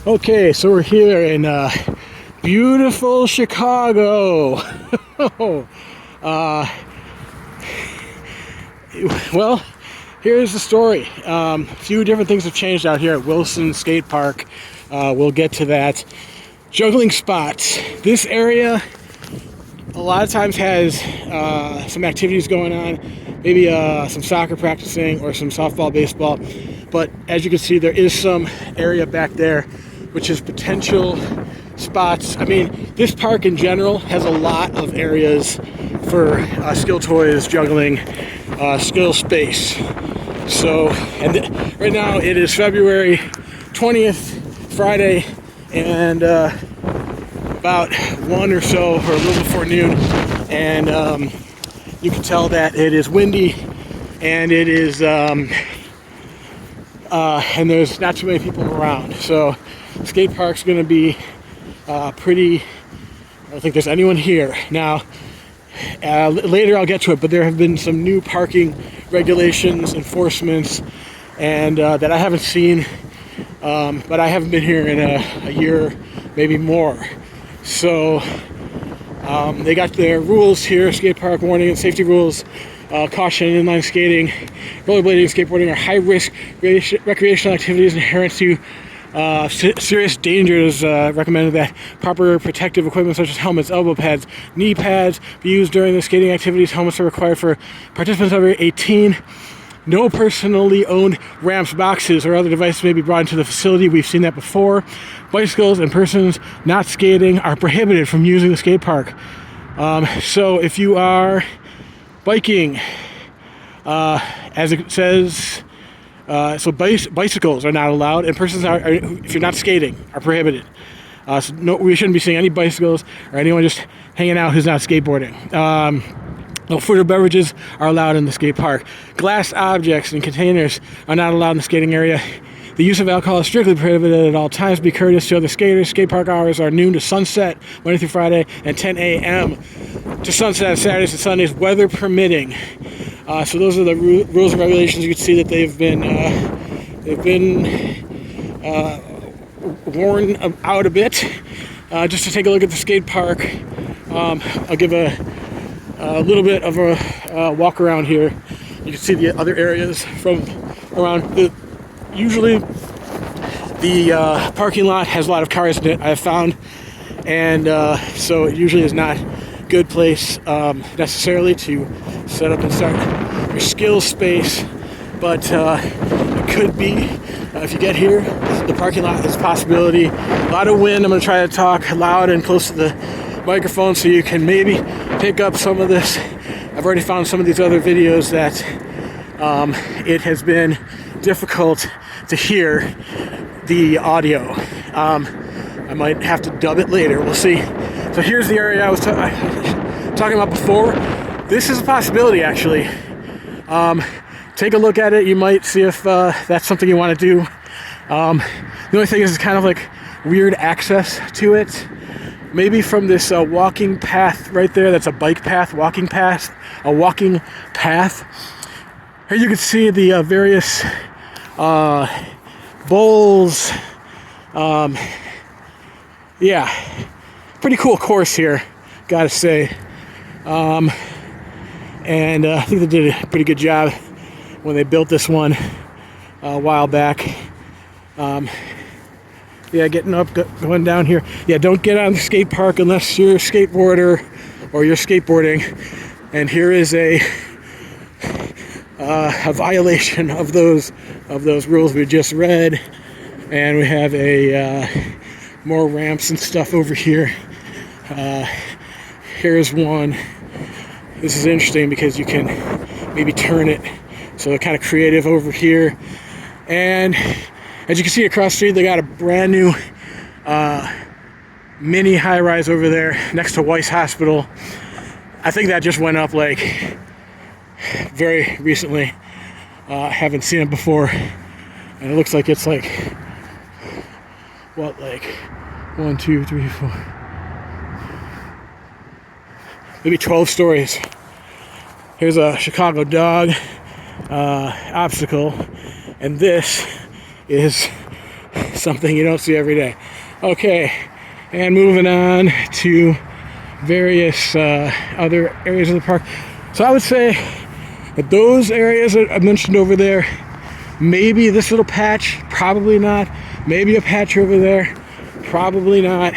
Okay, so we're here in beautiful Chicago. Well, here's the story. A few different things have changed out here at Wilson Skate Park. We'll get to that. Juggling spots. This area a lot of times has some activities going on, maybe some soccer practicing or some softball, baseball. But as you can see, there is some area back there which is potential spots. I mean, this park in general has a lot of areas for skill toys, juggling, skill space. So, and right now it is February 20th, Friday, and about 1 or so, or a little before noon, and you can tell that it is windy, and it is, and there's not too many people around. So, skate park's going to be pretty. I don't think there's anyone here now. Later I'll get to it, but there have been some new parking regulations, enforcements, and that I haven't seen. But I haven't been here in a year, maybe more. So they got their rules here: skate park warning and safety rules, caution in inline skating, rollerblading, and skateboarding are high-risk recreational activities inherent to serious dangers. Recommended that proper protective equipment such as helmets, elbow pads, knee pads be used during the skating activities. Helmets are required for participants over 18. No personally owned ramps, boxes, or other devices may be brought into the facility. We've seen that before. Bicycles and persons not skating are prohibited from using the skate park. So if you are biking, as it says, so bicycles are not allowed, and persons are, if you're not skating, are prohibited. So no, we shouldn't be seeing any bicycles or anyone just hanging out who's not skateboarding. No food or beverages are allowed in the skate park. Glass objects and containers are not allowed in the skating area. The use of alcohol is strictly prohibited at all times. Be courteous to other skaters. Skate park hours are noon to sunset, Monday through Friday, and 10 a.m. to sunset on Saturdays and Sundays, weather permitting. So those are the rules and regulations. You can see that they've been worn out a bit. Just to take a look at the skate park, I'll give a little bit of a walk around here. You can see the other areas from around. Usually the parking lot has a lot of cars in it, I've found, and so it usually is not a good place necessarily to set up and start your skill space, but it could be. If you get here, the parking lot is a possibility. A lot of wind. I'm going to try to talk loud and close to the microphone so you can maybe pick up some of this. I've already found some of these other videos that it has been difficult to hear the audio. I might have to dub it later. We'll see. So here's the area I was talking about before. This is a possibility, actually. Take a look at it. You might see if that's something you want to do. The only thing is it's kind of like weird access to it. Maybe from this walking path right there. That's a bike path, walking path, a walking path. Here you can see the various bowls. Yeah, pretty cool course here, gotta say. And I think they did a pretty good job when they built this one a while back. Yeah, getting up, going down here. Yeah, don't get on the skate park unless you're a skateboarder or you're skateboarding. And here is a violation of those rules we just read. And we have more ramps and stuff over here. Here's one. This is interesting because you can maybe turn it. So they're kind of creative over here. And as you can see across the street, they got a brand new mini high-rise over there next to Weiss Hospital. I think that just went up like very recently. Haven't seen it before. And it looks like it's like, what, like 1, 2, 3, 4, maybe 12 stories. Here's a Chicago dog obstacle, and this is something you don't see every day. Okay, and moving on to various other areas of the park. So I would say that those areas that I mentioned over there, maybe this little patch, probably not. Maybe a patch over there, probably not.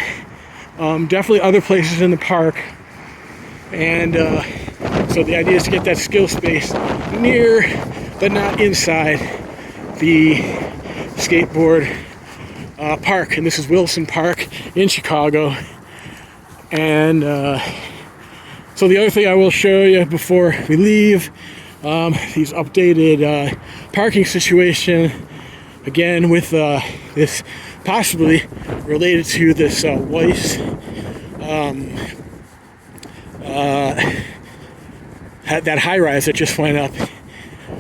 Definitely other places in the park. And so the idea is to get that skill space near, but not inside, the skateboard park. And this is Wilson Park in Chicago. And so the other thing I will show you before we leave, these updated parking situation, again with this possibly related to this Weiss that high-rise that just went up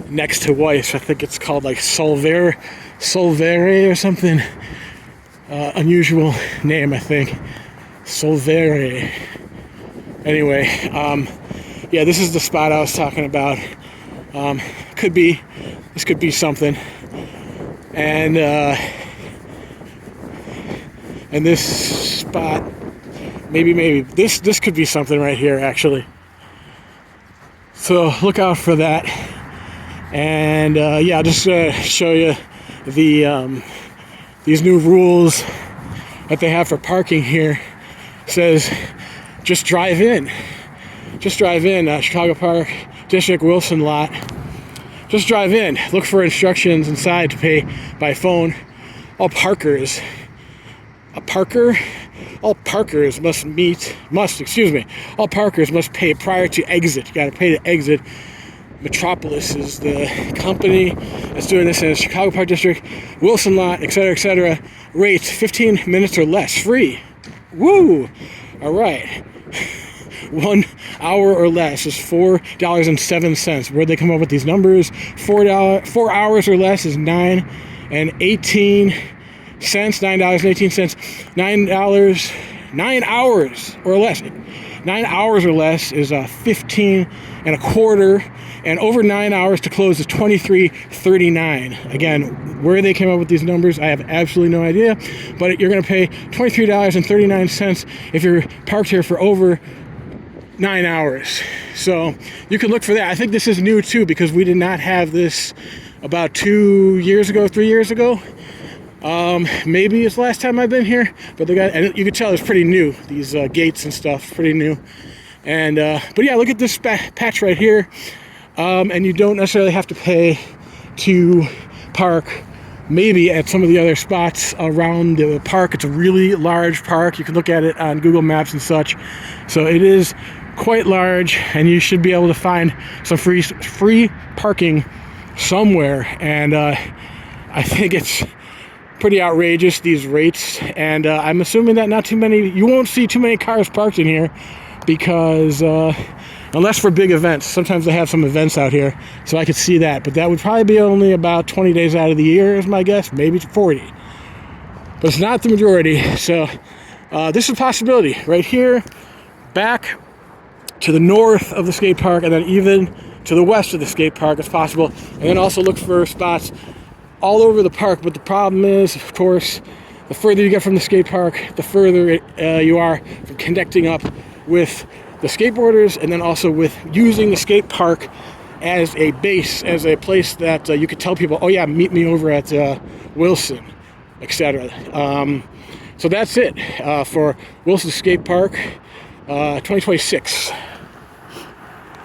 next to Weiss. I think it's called like Solvere or something. Unusual name, I think. Solvere. Anyway, yeah, this is the spot I was talking about. This could be something. And this spot, maybe this could be something right here, actually. So look out for that. And yeah, I'll just show you the these new rules that they have for parking here. It says just drive in. Chicago Park District Wilson lot. Just drive in. Look for instructions inside to pay by phone. All parkers must pay prior to exit. You got to pay to exit. Metropolis is the company that's doing this in the Chicago Park District, Wilson lot, etc., etc. Rates 15 minutes or less, free. Woo! All right. 1 hour or less is $4.07. Where'd they come up with these numbers? 4 hours or less is $9.18. $9.18. $9 hours or less. 9 hours or less is 15 and a quarter, and over 9 hours to close is $23.39. Again, where they came up with these numbers, I have absolutely no idea, but you're going to pay $23.39 if you're parked here for over 9 hours. So you can look for that. I think this is new too, because we did not have this about 3 years ago. Maybe it's the last time I've been here, but and you can tell it's pretty new. These gates and stuff, pretty new. And but yeah, look at this patch right here. And you don't necessarily have to pay to park. Maybe at some of the other spots around the park. It's a really large park. You can look at it on Google Maps and such. So it is quite large, and you should be able to find some free parking somewhere. And I think it's pretty outrageous, these rates. And I'm assuming that you won't see too many cars parked in here, because unless for big events. Sometimes they have some events out here, so I could see that. But that would probably be only about 20 days out of the year is my guess, maybe 40. But it's not the majority. So this is a possibility right here, back to the north of the skate park, and then even to the west of the skate park is possible. And then also look for spots all over the park. But the problem is, of course, the further you get from the skate park, the further you are from connecting up with the skateboarders, and then also with using the skate park as a base, as a place that you could tell people, oh yeah, meet me over at Wilson, etc. So that's it for Wilson Skate Park 2026.